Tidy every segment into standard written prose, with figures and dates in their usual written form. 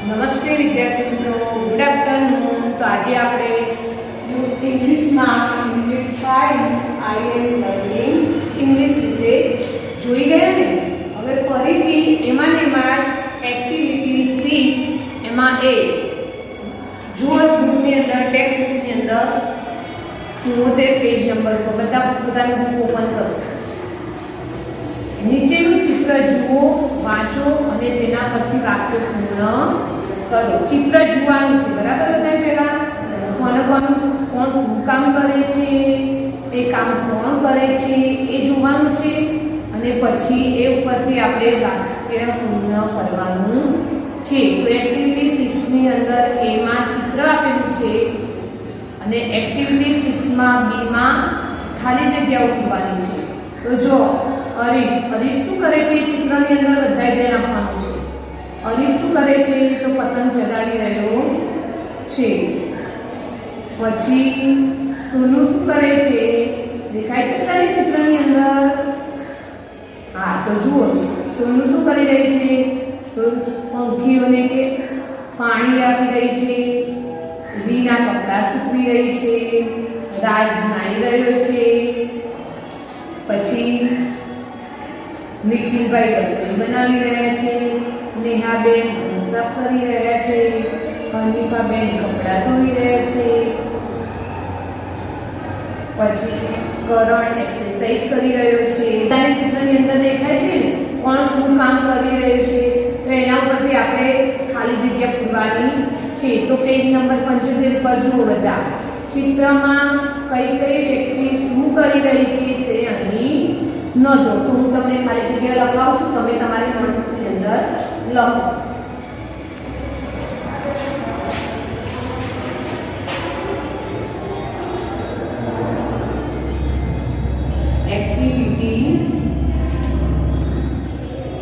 નમસ્તે વિદ્યાર્થી મિત્રો, ગુડ આફ્ટરનૂન. તો આજે આપણે ઇંગ્લિશમાં યુનિટ 5 આઈ એમ લર્નિંગ ઇંગ્લિશ વિશે જોઈ ગયા ને. હવે ફરીથી એમાં જ એક્ટિવિટી 6 એમાં એ જુઓ બુકની અંદર, ટેક્સ્ટ બુકની અંદર 74 પેજ નંબર પર બધા પોતાની બુક ઓપન કરશે. નીચેનું ચિત્ર જુઓ, વાંચો અને તેના પરથી વાક્યો પૂર્ણ કરો. ચિત્ર જોવાનું છે, બરાબર? બધા પહેલા કોણ શું કામ કરે છે, એ કામ કોણ કરે છે એ જોવાનું છે અને પછી એ ઉપરથી આપણે વાક્ય પૂર્ણ કરવાનું છે. તો એક્ટિવિટી 6 ની અંદર એ માં ચિત્ર આપેલું છે અને એક્ટિવિટી 6 માં બી માં ખાલી જગ્યાઓ પૂરવાની છે. તો જો અરીફ શું કરે છે? ચિત્રની અંદર બધાય ધ્યાન આપવાનું છે. અરીફ શું કરે છે? તો પતંગ ચગાવી રહ્યો છે. પછી સોનુ શું કરે છે? દેખાય છે તને ચિત્રની અંદર? હા, તો જુઓ સોનુ શું કરી રહી છે? તો પંખીઓને કે પાણી આપી રહી છે, રીના કપડાં સૂકવી રહી છે, રાજ નાઈ રહ્યો છે, પછી નિખિલભાઈ રસોઈ બનાવી રહ્યા છે, નેહાબેન સાફ કરી રહ્યા છે, હનીફાબેન કપડાં ધોઈ રહ્યા છે, પછી કરણ એક્સરસાઇઝ કરી રહ્યો છે. બધાને ચિત્રની અંદર દેખાય છે ને કોણ શું કામ કરી રહ્યું છે. તો એના ઉપરથી આપણે ખાલી જગ્યા પૂરવાની છે. તો પેજ નંબર 75 પર જુઓ બધા. ચિત્રમાં કઈ વ્યક્તિ શું કરી રહી છે તે અહીં નોંધો. તો હું તમને ખાલી જગ્યા લખાવું છું, તમે તમારી નોટબુકની અંદર લખો. એક્ટિવિટી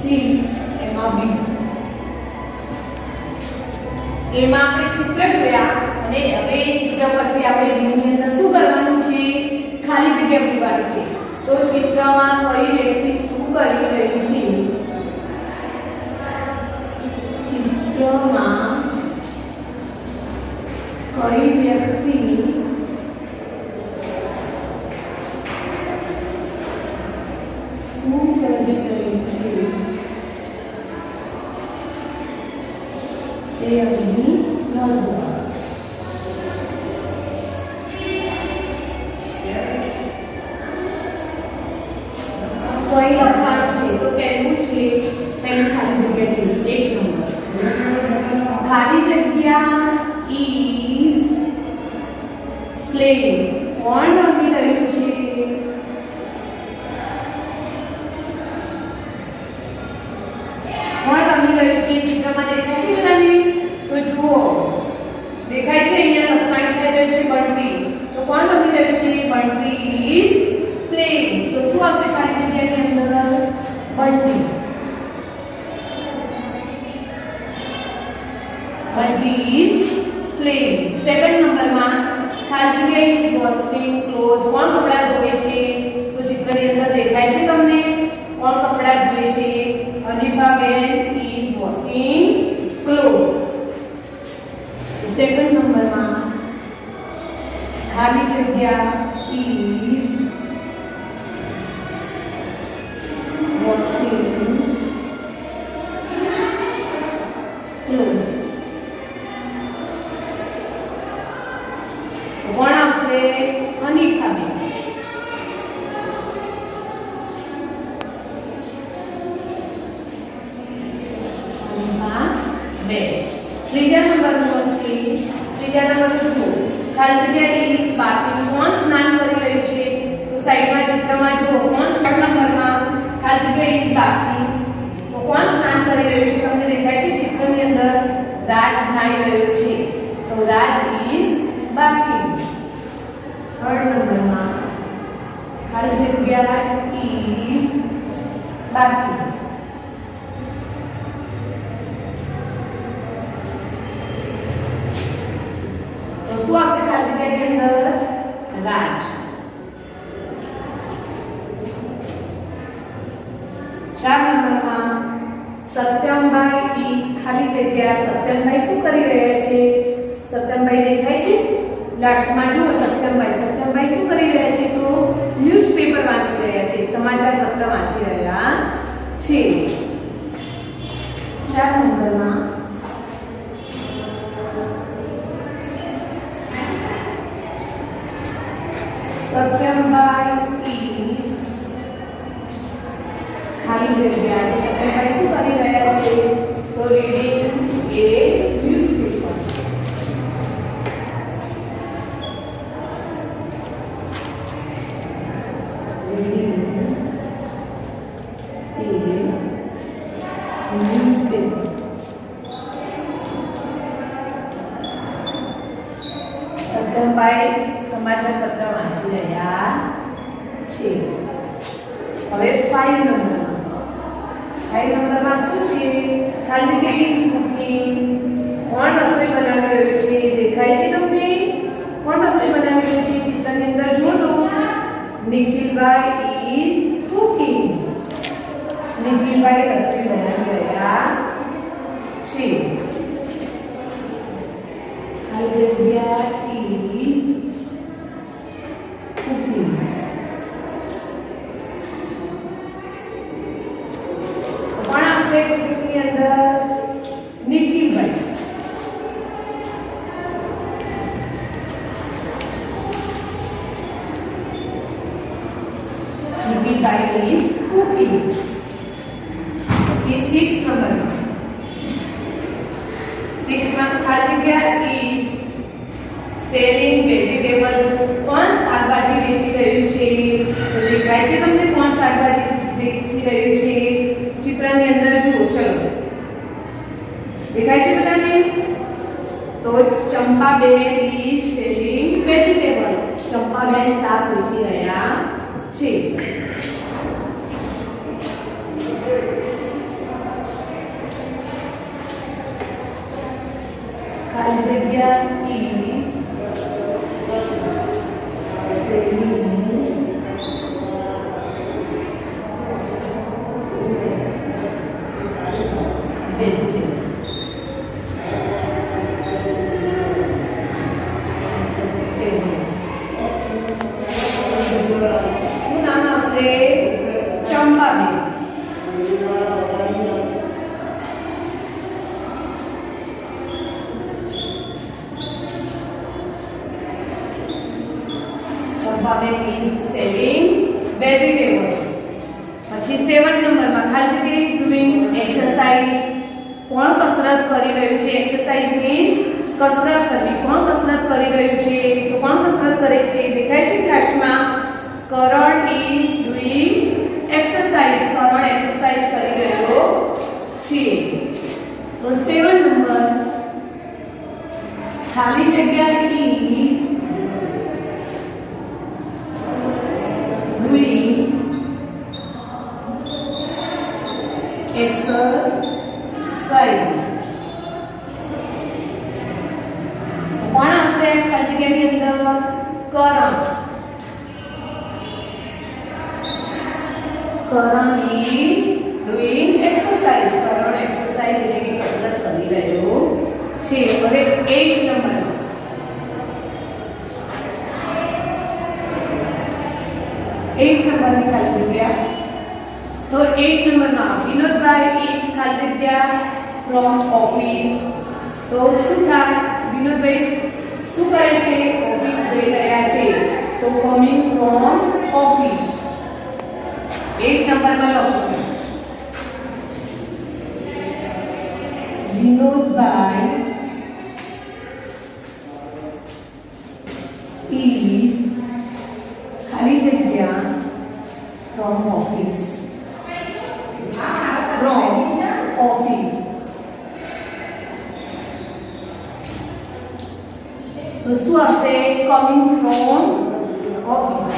6 એમાં બી. એમાં આપણે ચિત્ર જોયા અને હવે એ ચિત્ર પરથી આપણે બીની અંદર શું કરવાનું છે? ખાલી જગ્યા પૂરવાની છે. તો ચિત્રમાં કઈ વ્યક્તિ શું કરી રહી છે? ચિત્રમાં કઈ વ્યક્તિ શું કરી રહી છે તે અહીં નોંધો. તો અહીં લખવાનું છે. તો પહેલું છે, પહેલી ખાલી જગ્યા છે 1 નંબર. ખાલી જગ્યા ઇઝ પ્લેઇંગ. કોણ રમી રહ્યું છે? કોણ રમી રહ્યું છે? ચિત્રમાં દેખાય છે બધાને? તો જુઓ દેખાય છે અહીંયા લખાણ થઈ રહ્યું છે બંટી. તો કોણ રમી રહ્યું છે? Bunty is playing. તો શું આવશે ખાલી જગ્યાની અંદર? Bunty. Bunty is playing. Second નંબરમાં ખાલી જગ્યા ઇઝ વોશિંગ ક્લોથ. કોણ કપડાં ધોવે છે? તો ચિત્રની અંદર દેખાય છે તમને કોણ કપડાં ધોવે છે? હનીફાબેન ઇઝ વોશિંગ ક્લોથ્સ. સેકન્ડ નંબરમાં ખાલી જગ્યા ઇઝ washing clothes. કોણ આવશે? હનીફાબેન. ત્રીજા નંબર પર છે. ત્રીજા નંબર જુઓ, ખાલી જગ્યા ઇઝ બાથરૂમ. કોણ સ્નાન કરી રહ્યું છે? તો સાઈડમાં ચિત્રમાં જુઓ કોણ. થર્ડ નંબરમાં ખાલી જગ્યા ઇઝ બાથરૂમ. તો કોણ સ્નાન કરી રહ્યું છે? તમને દેખાય છે ચિત્રની અંદર રાજ નાઈ રહ્યો છે. તો રાજ ઇઝ બાથરૂમ. થર્ડ નંબરમાં ખાલી જગ્યા ઇઝ બાથરૂમ. તો શું આવશે ખાલી જગ્યાની અંદર? રાજ. 4 નંબરમાં સત્યમભાઈ ઇઝ ખાલી જગ્યા સત્યમભાઈ શું કરી રહ્યા છે? સત્યમભાઈ દેખાય છે? લાસ્ટમાં જુઓ સત્યમભાઈ શું કરી રહ્યા છે? તો ન્યૂઝપેપર વાંચી રહ્યા છે, સમાચાર પત્ર વાંચી રહ્યા છે. 4 નંબરમાં સત્યમભાઈ is ખાલી જગ્યા સત્યમભાઈ શું કરી રહ્યા છે? તો રીડિંગ એ ન્યૂઝપેપર. રીડિંગ એ ન્યૂઝપેપર. સત્યમભાઈ સમાચાર પત્ર વાંચી રહ્યા છે. હવે 5 નંબરમાં શું છે? ખાલી જગ્યા ઇઝ કુકિંગ. કોણ રસોઈ બનાવી રહ્યું છે? દેખાય છે તમને? કોણ રસોઈ બનાવી રહ્યું છે? ચિત્રની અંદર જુઓ તો નિખિલભાઈ ઇઝ કુકિંગ. નિખિલભાઈ રસોઈ બનાવી રહ્યા છે. ખાલી જગ્યા ઇઝ કુકિંગ. કોણ આવશે કુકિંગની અંદર? નિખિલભાઈ. નિખિલભાઈ ઇઝ કુકિંગ. પછી 6 નંબરમાં ખાલી જગ્યા ઇઝ સેલિંગ વેજીટેબલ. કોણ શાકભાજી વેચી રહ્યું છે? તો દેખાય છે તમને કોણ શાકભાજી વેચી રહ્યું છે? ચિત્રની અંદર જુઓ. ચલો દેખાય છે બધાને? તો Champaben is selling vegetable. Champaben શાક વેચી રહ્યા છે. ખાલી જગ્યા ઇઝ selling vegetable. શું નામ આવશે? Champaben. Chambabek is selling vegetables. પછી 7 નંબરમાં ખાલી જગ્યા is doing exercise. કોણ કસરત કરી રહ્યું છે? એક્સરસાઇઝ મીન્સ કસરત કરવી. કોણ કસરત કરી રહ્યું છે? તો કોણ કસરત કરે છે? દેખાય છે લાસ્ટમાં કરણ is doing exercise. Karan exercise કરી રહ્યો છે. તો 7 નંબર ખાલી જગ્યા is doing exercise. કોણ આવશે ખાલી જગ્યાની અંદર? કરણ. કરણ is doing exercise. Karan exercise એટલે કે કસરત કરી રહ્યો છે. હવે 8 નંબર ની ખાલી જગ્યા. તો 8 નંબરમાં વિનોદભાઈ ઇઝ ખાલી જગ્યા ફ્રોમ ઓફિસ. તો શું થાય? વિનોદભાઈ શું કરે છે? ઓફિસ જઈ રહ્યા છે. તો કમિંગ ફ્રોમ ઓફિસ. 8 નંબરમાં લખો વિનોદભાઈ ઇઝ ખાલી જગ્યા from office. From office. તો શું આવશે? coming from office.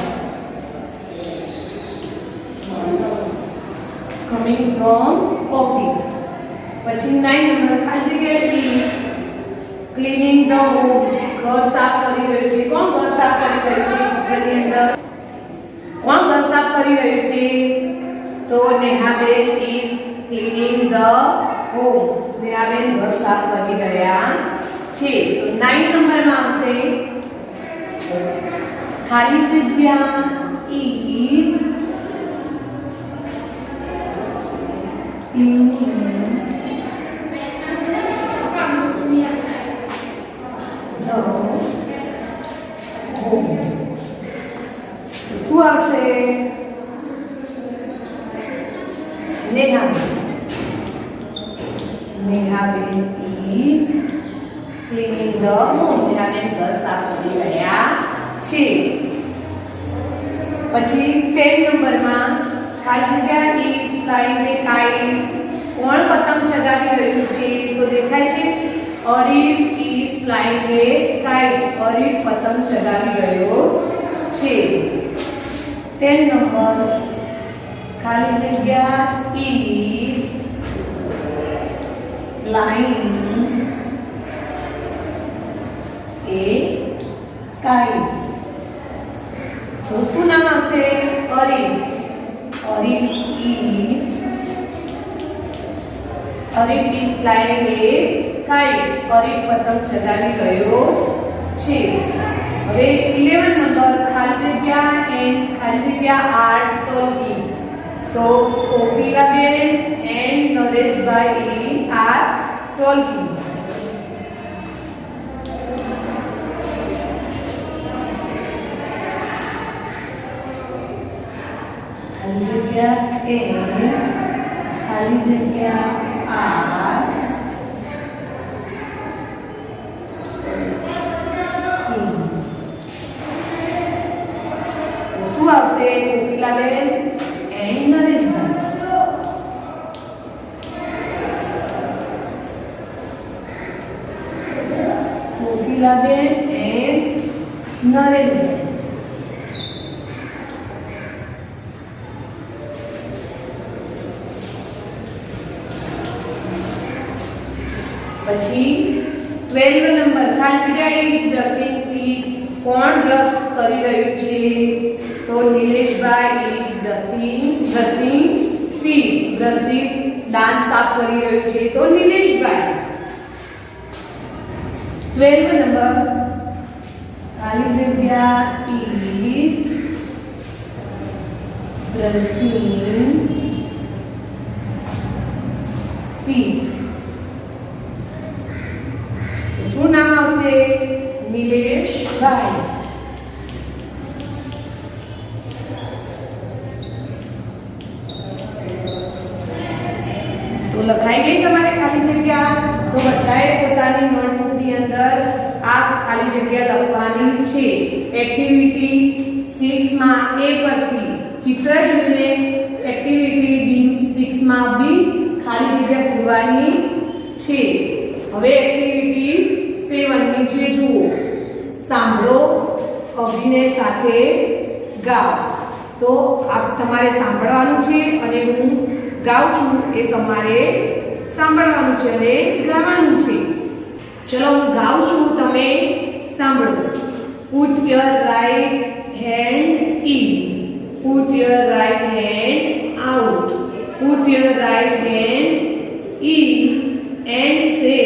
coming from office. પછી 9 નંબર ખાલી જગ્યા is cleaning the home. ઘર સાફ કરી રહ્યું છે. કોણ ઘર સાફ કરી રહ્યું છે? ચિત્રની અંદર કોણ ઘર સાફ કરી રહ્યું છે? તો નેહાબેન is ક્લીનિંગ ધ હોમ. નેહાબેન ઘર સાફ કરી રહ્યા છે. તો 9 નંબરમાં આવશે ખાલી જગ્યા is cleaning the home. શું આવશે? નેહાબેન is cleaning the home. નેહાબેન ઘર સાફ કરી રહ્યા છે. પછી 10 નંબરમાં ખાલી જગ્યા is flying a kite. કોણ પતંગ ચગાવી રહ્યું છે? તો દેખાય છે અરીફ is flying a kite. અરીફ પતંગ ચગાવી રહ્યો છે. 10 નંબર ખાલી જગ્યા is flying a kite. તો શું નામ હશે? અરીફ. અરીફ is flying a kite. અરીફ પતંગ ચગાવી રહ્યો છે. હવે 11 નંબર ખાલી જગ્યા and ખાલી જગ્યા are talking. તો Kokilaben and Nareshbhai are talking. ખાલી જગ્યા and ખાલી જગ્યા are શું આવશે? કોકિલાબેન and નરેશભાઈ. કોકિલાબેન and નરેશભાઈ. પછી 12 નંબર ખાલી જગ્યા is brushing teeth. કોણ બ્રશ કરી રહ્યું છે? તો નિલેશભાઈ is brushing teeth. બ્રશથી દાંત સાફ કરી રહ્યું છે તો નિલેશભાઈ. 12 નંબર ખાલી જગ્યા is brushing teeth. શું નામ આવશે? નિલેશભાઈ. તો લખાઈ ગઈ તમારે ખાલી જગ્યા. તો બધાએ પોતાની નોટબુકની અંદર આ ખાલી જગ્યા લખવાની છે. એક્ટિવિટી 6 માં A પરથી ચિત્ર જોઈને એક્ટિવિટી 6 માં B ખાલી જગ્યા પૂરવાની છે. હવે એક્ટિવિટી 7 નીચે જુઓ. સાંભળો, અભિનય સાથે ગાઓ. તો આ તમારે સાંભળવાનું છે અને હું ગાઉં છું એ તમારે સાંભળવાનું છે અને ગાવાનું છે. ચલો હું ગાઉં છું, તમે સાંભળો. Put your right hand in. Put your right hand out. Put your right hand in and say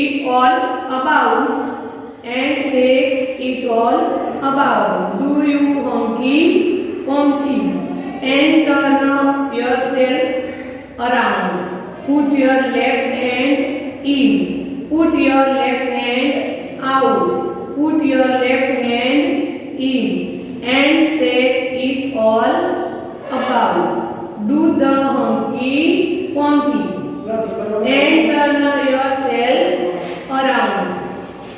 it all about. And say it all about. Do you honky honky? And turn yourself around. Put your left hand in. Put your left hand out. Put your left hand in and say it all about. Do the honky honky and turn yourself around.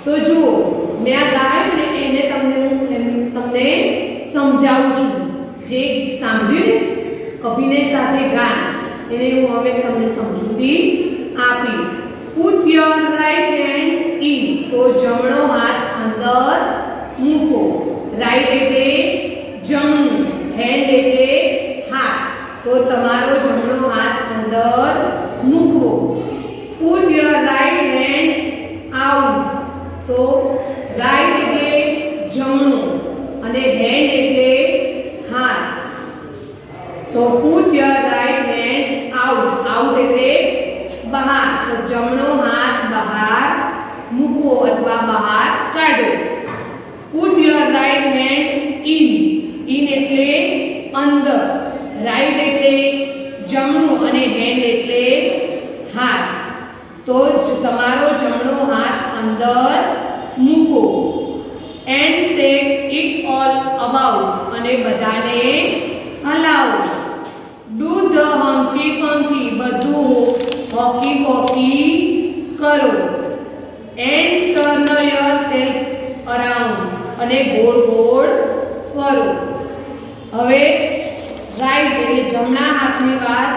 તો જુઓ, મેં આ ગાયું ને એને તમને સમજાવું છું. જે સાંભળ્યું ને અભિનય સાથે ગાન એને હું હવે તમને સમજૂતી આપીશ. Put your right hand in. તો જમણો હાથ અંદર મૂકો. રાઈટ એટલે જમણું, હેન્ડ એટલે હાથ. તો તમારો જમણો હાથ અંદર મૂકવો. Put your right hand out. તો રાઈટ એટલે જમણું અને હેન્ડ એટલે હાથ. તો put your right hand out. તો તમારો જમણો હાથ અંદર મૂકો and shake it all about અને બધાને હલાવો. ડુ ધ હંકી પંકી બધું હોકી પોકી કરો. એન્ડ ટર્ન યોરસેલ્ફ અરાઉન્ડ અને ગોળ ગોળ ફરો. હવે રાઈટ એટલે જમણા હાથની વાત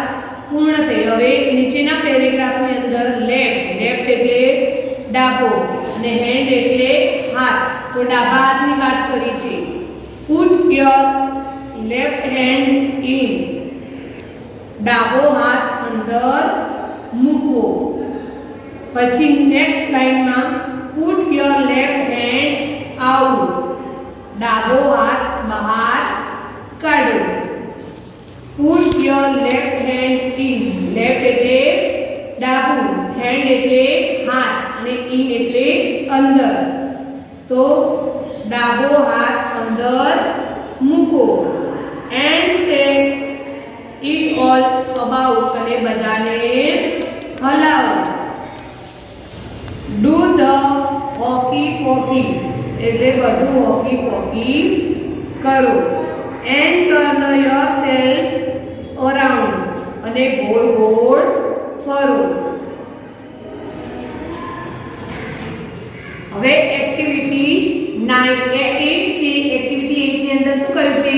પૂર્ણ થઈ. હવે નીચેના પેરેગ્રાફની અંદર લેફ્ટ એટલે ડાબો અને હેન્ડ એટલે હાથ. તો ડાબા હાથની વાત કરી છે. Put your left hand in. ડાબો હાથ અંદર મૂકવો. પછી નેક્સ્ટ લાઈનમાં put your left hand out. ડાબો હાથ બહાર કાઢો. Put your left hand in. Left એટલે ડાબું, હેન્ડ એટલે હાથ અને ઇન એટલે અંદર. તો ડાબો હાથ અંદર મૂકો and shake it all about અને બધાને હલાવો. ડુ ધ હોકી પોકી એટલે બધું હોકી પોકી કરો. એન્ડ ટર્ન યોરસેલ્ફ અરાઉન્ડ અને ગોળ ગોળ ફરો. હવે એક્ટિવિટી 9 એ 8 છે. એક્ટિવિટી 8 ની અંદર શું કર્યું છે?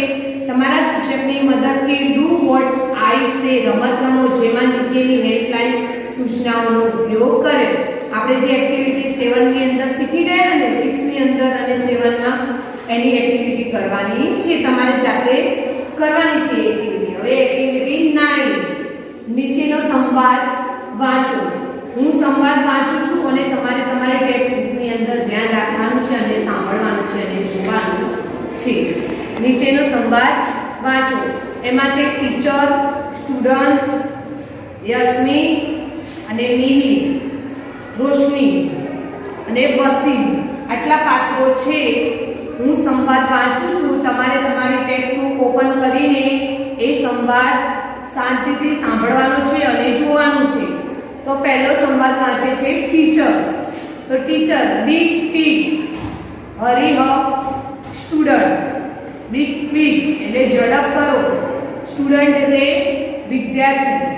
તમારા શિક્ષકની મદદથી ડુ વોટ આઈ સે રમત રમો જેમાં નીચેની હેલ્પલાઇન સૂચનાઓનો ઉપયોગ કરે. આપણે જે એક્ટિવિટી 7 ની અંદર શીખી ગયા ને 6 ની અંદર અને 7 માં એની એક્ટિવિટી કરવાની છે. તમારે જાતે કરવાની છે એક્ટિવિટી. હવે એક્ટિવિટી 9 નીચેનો સંવાદ વાંચો. હું સંવાદ વાંચું છું અને તમારે તમારી ટેક્સ્ટ બુકની અંદર ધ્યાન રાખવાનું છે અને સાંભળવાનું છે અને જોવાનું છે. નીચેનો સંવાદ વાંચો. એમાં છે ટીચર, સ્ટુડન્ટ, યસ્મી અને મિહિર, રોશની અને વસીમ આટલા પાત્રો છે. હું સંવાદ વાંચું છું. તમારે તમારી ટેક્સ્ટ બુક ઓપન કરીને એ સંવાદ શાંતિથી સાંભળવાનો છે અને જોવાનું છે. તો પહેલો સંવાદ વાંચે છે ટીચર. તો ટીચર બિગ પીગ હરી અપ સ્ટુડન્ટ. બિગ પીગ એટલે ઝડપ કરો. સ્ટુડન્ટ એટલે વિદ્યાર્થી.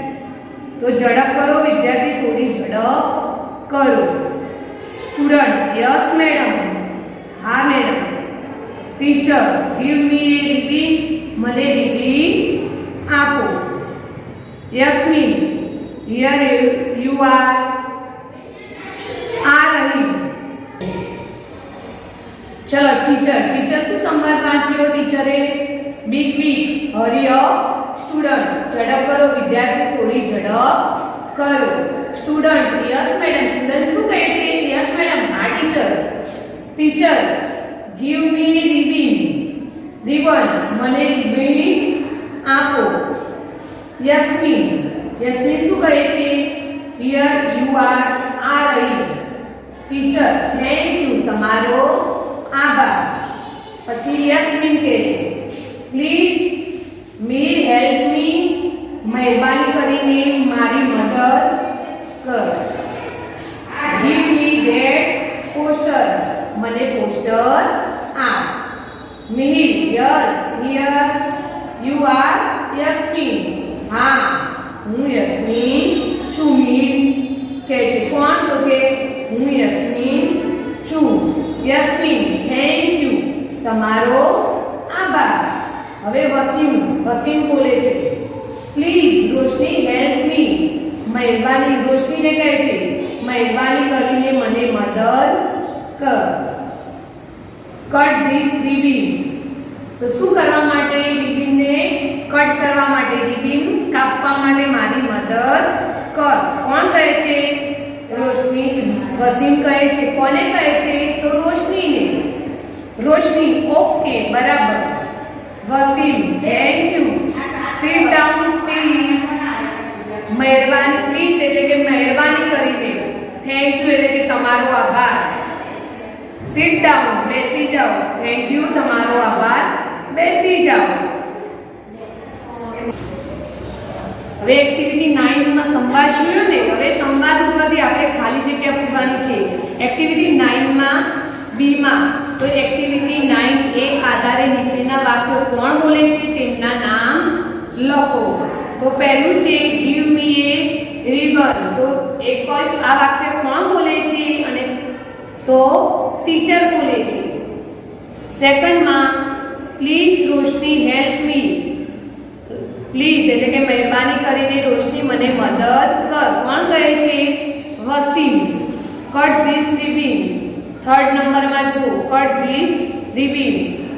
તો ઝડપ કરો વિદ્યાર્થી, થોડી ઝડપ કરો. Student yes madam. હા મેડમ. ટીચર ગીવ મી એ રિબીન. મને રિબીન આપો. યસ્મી here you are આ રહી. ચલો ટીચર શું સંવાદ વાંચ્યો ટીચરે? બિગ બિગ હરી અપ સ્ટુડન્ટ. ઝડપ કરો વિદ્યાર્થી, થોડી ઝડપ કરો. Student yes madam. સ્ટુડન્ટ શું કહે છે? Yes madam. હા teacher. Teacher give me ribbon. Ribbon મને રિબીન આપો. યસ્મી શું કહે છે? હિયર યુ આર આ રહી. ટીચર થેન્ક યુ તમારો આભાર. પછી યસ્મીન કહે છે પ્લીઝ મીર હેલ્પ મી. મહેરબાની કરીને મારી મદદ કર. Give me that poster. મને પોસ્ટર આપ. Mihir yes here you are Yasmin. હા હું યસ્મીન છું. મિહિર કહે છે કોણ? તો કે હું યસ્મીન છું. યસ્મીન થેન્ક યુ તમારો આભાર. હવે વસીમ બોલે છે પ્લીઝ રોશની હેલ્પ મી. મહેરબાની રોશનીને કહે છે મહેરબાની કરીને મને મદદ કર. Cut this ribbon. તો શું કરવા માટે? રિબીનને કટ કરવા માટે, રિબીન કાપવા માટે મારી મદદ કર. કોણ કહે છે? રોશની. વસીમ કહે છે. કોને કહે છે? તો રોશનીને. રોશની ઓકે બરાબર. Wasim thank you. Sit down please. મહેરબાની પ્લીઝ એટલે કે મહેરબાની કરીને. થેન્ક યુ એટલે કે તમારો આભાર. સિટ ડાઉન બેસી જાઓ. થેન્ક યુ તમારો આભાર. બેસી જાઓ. હવે એક્ટિવિટી 9 માં સંવાદ જોયો ને. હવે સંવાદ ઉપરથી આપણે બોલે છે તેમના નામ લખો. તો પહેલું છે ગીવ મી એ રિબન. તો એક આ વાક્ય કોણ બોલે છે? અને તો ટીચર બોલે છે. સેકન્ડમાં please Roshni help me. Please એટલે કે મહેરબાની કરીને રોશની મને મદદ કર. કોણ કહે છે? Wasim. Cut this ribbon. Third નંબરમાં જુઓ, કટ ધીસ રિબિન.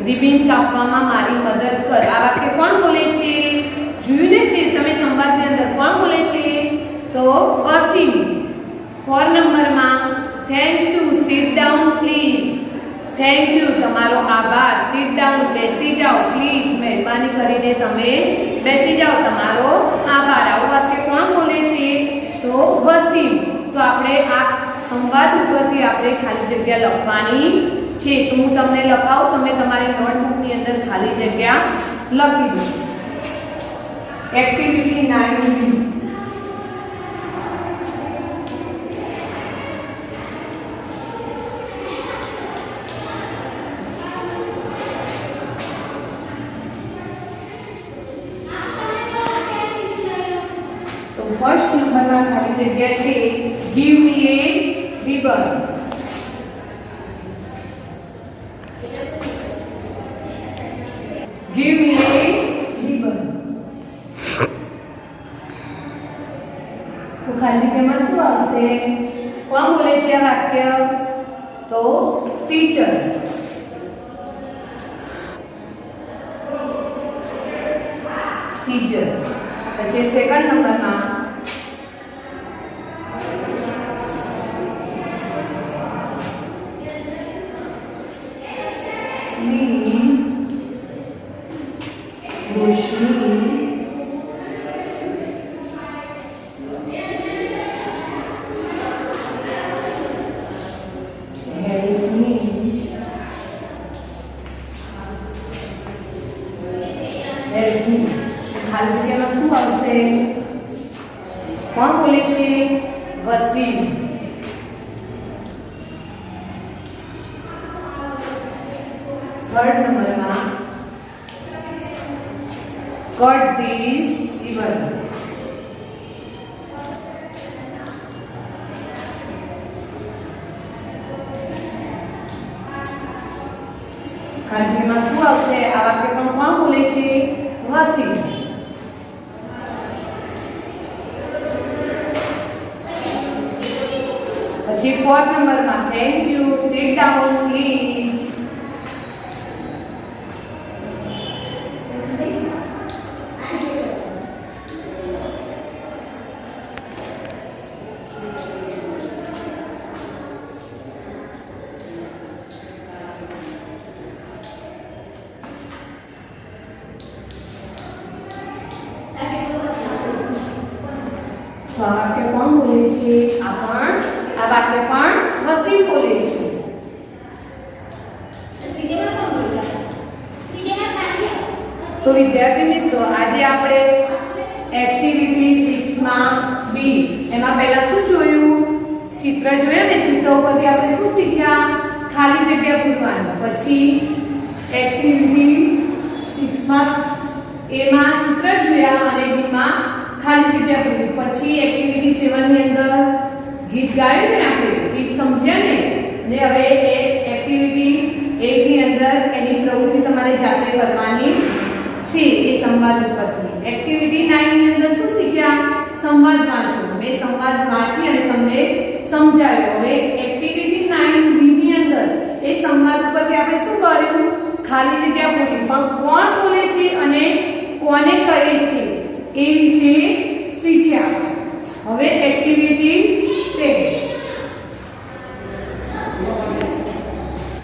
રિબિન કાપવામાં મારી મદદ કર. આ વાક્ય કોણ બોલે છે? જોયું ને છે તમે સંવાદની અંદર કોણ બોલે છે? તો વસીમ. 4 નંબરમાં thank you, sit down please. Thank you તમારો આભાર. સિટ ડાઉન બેસી જાઓ. પ્લીઝ મહેરબાની કરીને તમે બેસી જાઓ. તમારો આભાર. આવું વાક્ય કોણ બોલે છે? તો વસીમ. તો આપણે આ સંવાદ ઉપરથી આપણે ખાલી જગ્યા લખવાની છે. તો હું તમને લખાવું, તમે તમારી નોટબુકની અંદર ખાલી જગ્યા લખી દો. Activity 9B. તો ફર્સ્ટ નંબરમાં ખાલી જગ્યા છે ગીવ મી એ રિબન. ગીવ મી એ રિબન. તો ખાલી જગ્યામાં શું આવશે? કોણ બોલે છે આ વાક્ય? તો ટીચર. ટીચર. પછી સેકન્ડ નંબરમાં please Roshni help me. Help me. ખાલી જગ્યામાં શું આવશે? કોણ બોલે છે? વસીમ. થર્ડ નંબરમાં કટ ધીસ રિબન. ખાલી જગ્યામાં શું આવશે? આ વાક્ય પણ કોણ બોલે છે? વસીમ. પછી 4th નંબરમાં thank you, sit down please. તો આ વાક્ય કોણ બોલે છે? આ વાક્ય પણ વસીમ બોલે છે. તો વિદ્યાર્થી મિત્રો, આજે આપણે એક્ટિવિટી 6 માં બી એમાં પહેલા શું જોયું? ચિત્ર જોયા ને. ચિત્ર ઉપરથી આપણે શું શીખ્યા? ખાલી જગ્યા પૂરવાનું. પછી એક્ટિવિટી 6 માં એમાં ચિત્ર જોયા અને બી માં ખાલી જગ્યા પૂરી. પછી એક્ટિવિટી 7 ની અંદર ગીત ગાયું ને આપણે, ગીત સમજ્યા ને. અને હવે એ એક્ટિવિટી 8 ની અંદર એની પ્રવૃત્તિ તમારે જાતે કરવાની છે એ સંવાદ ઉપરથી. એક્ટિવિટી 9 ની અંદર શું શીખ્યા? સંવાદ વાંચો. મેં સંવાદ વાંચી અને તમને સમજાવ્યો. હવે એક્ટિવિટી 9B ની અંદર એ સંવાદ ઉપરથી આપણે શું કર્યું? ખાલી જગ્યા પૂરી. પણ કોણ બોલે છે અને કોને કહે છે એ વિશે શીખ્યા. હવે એક્ટિવિટી